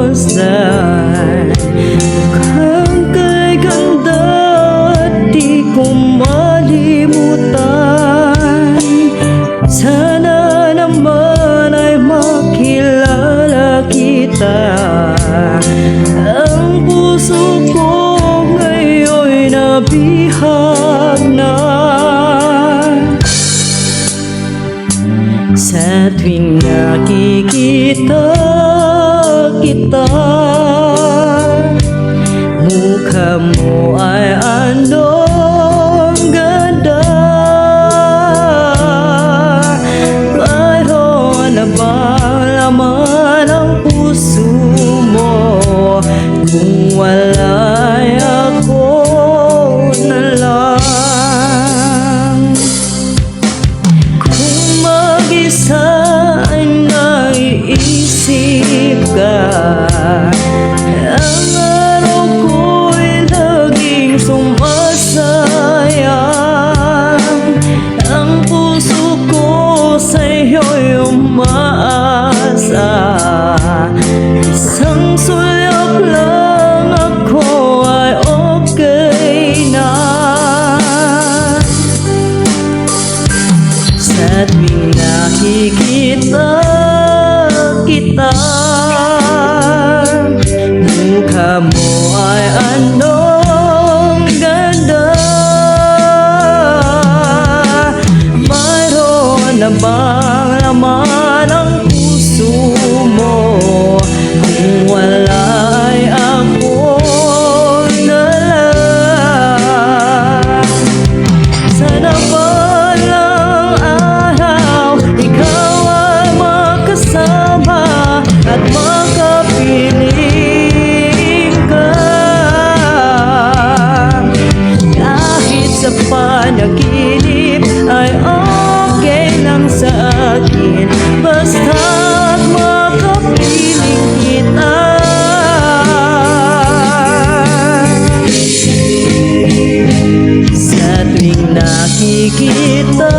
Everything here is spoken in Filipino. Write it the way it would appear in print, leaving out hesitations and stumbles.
pagmasdan. Kang kay ganda at di ko malimutan. Sana naman ay makilala kita. Ang puso ko ngayon'y nabihag na. Sa tuwing nakikita kita, mukha mo ay anong ganda. Mayroon na bang laman ang puso mo? Kung wala'y ako na lang. Kung mag-isa ay naiisip ka, ang araw ko'y laging sumasayang. Ang puso ko sa'yo'y umaasa. Isang sulyap lang ako ay okay na. Sa tuwing nakikita kita, mukha mo ay anong ganda. Mayroon na bang laman ang puso mo? Kung wala ay ako na lang. Sana walang araw ikaw ay makasama at makapiling ka. Kahit sa panaginip ay okay lang sa akin, basta't makapiling kita. Sa tuwing nakikita